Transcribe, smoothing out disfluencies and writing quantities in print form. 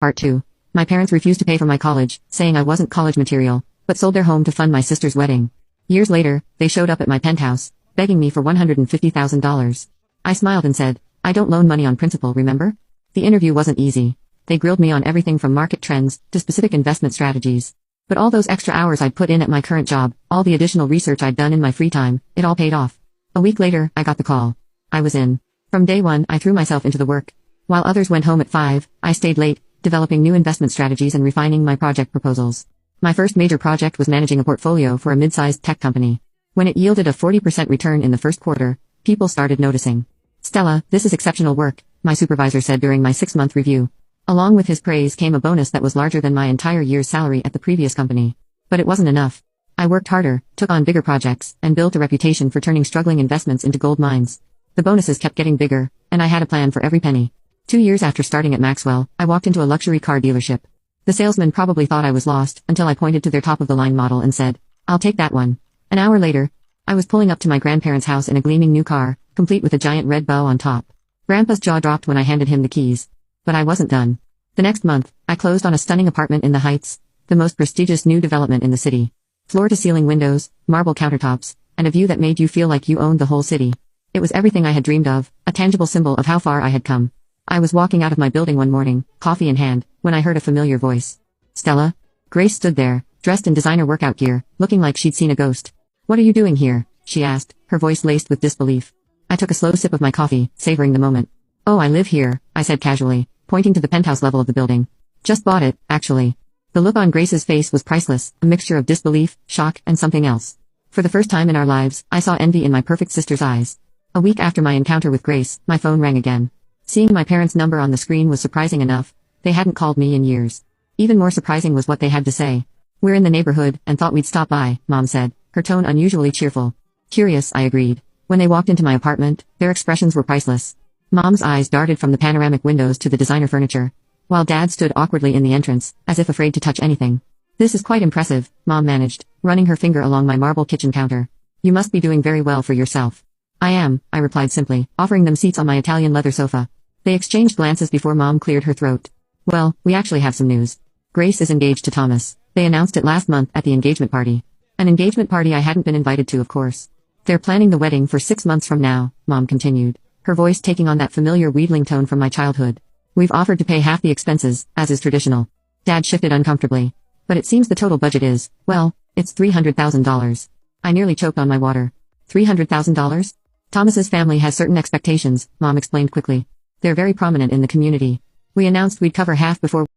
Part 2. My parents refused to pay for my college, saying I wasn't college material, but sold their home to fund my sister's wedding. Years later, they showed up at my penthouse, begging me for $150,000. I smiled and said, I don't loan money on principle, remember? The interview wasn't easy. They grilled me on everything from market trends to specific investment strategies. But all those extra hours I'd put in at my current job, all the additional research I'd done in my free time, it all paid off. A week later, I got the call. I was in. From day one, I threw myself into the work. While others went home at 5, I stayed late, developing new investment strategies and refining my project proposals. My first major project was managing a portfolio for a mid-sized tech company. When it yielded a 40% return in the first quarter, people started noticing. Stella, this is exceptional work, my supervisor said during my 6-month review. Along with his praise came a bonus that was larger than my entire year's salary at the previous company. But it wasn't enough. I worked harder, took on bigger projects, and built a reputation for turning struggling investments into gold mines. The bonuses kept getting bigger, and I had a plan for every penny. 2 years after starting at Maxwell, I walked into a luxury car dealership. The salesman probably thought I was lost, until I pointed to their top-of-the-line model and said, I'll take that one. An hour later, I was pulling up to my grandparents' house in a gleaming new car, complete with a giant red bow on top. Grandpa's jaw dropped when I handed him the keys. But I wasn't done. The next month, I closed on a stunning apartment in the Heights, the most prestigious new development in the city. Floor-to-ceiling windows, marble countertops, and a view that made you feel like you owned the whole city. It was everything I had dreamed of, a tangible symbol of how far I had come. I was walking out of my building one morning, coffee in hand, when I heard a familiar voice. Stella? Grace stood there, dressed in designer workout gear, looking like she'd seen a ghost. What are you doing here? She asked, her voice laced with disbelief. I took a slow sip of my coffee, savoring the moment. Oh, I live here, I said casually, pointing to the penthouse level of the building. Just bought it, actually. The look on Grace's face was priceless, a mixture of disbelief, shock, and something else. For the first time in our lives, I saw envy in my perfect sister's eyes. A week after my encounter with Grace, my phone rang again. Seeing my parents' number on the screen was surprising enough. They hadn't called me in years. Even more surprising was what they had to say. We're in the neighborhood, and thought we'd stop by, Mom said, her tone unusually cheerful. Curious, I agreed. When they walked into my apartment, their expressions were priceless. Mom's eyes darted from the panoramic windows to the designer furniture, while Dad stood awkwardly in the entrance, as if afraid to touch anything. This is quite impressive, Mom managed, running her finger along my marble kitchen counter. You must be doing very well for yourself. I am, I replied simply, offering them seats on my Italian leather sofa. They exchanged glances before Mom cleared her throat. Well, we actually have some news. Grace is engaged to Thomas. They announced it last month at the engagement party. An engagement party I hadn't been invited to, of course. They're planning the wedding for 6 months from now, Mom continued, her voice taking on that familiar wheedling tone from my childhood. We've offered to pay half the expenses, as is traditional. Dad shifted uncomfortably. But it seems the total budget is, well, it's $300,000. I nearly choked on my water. $300,000? Thomas's family has certain expectations, Mom explained quickly. They're very prominent in the community. We announced we'd cover half before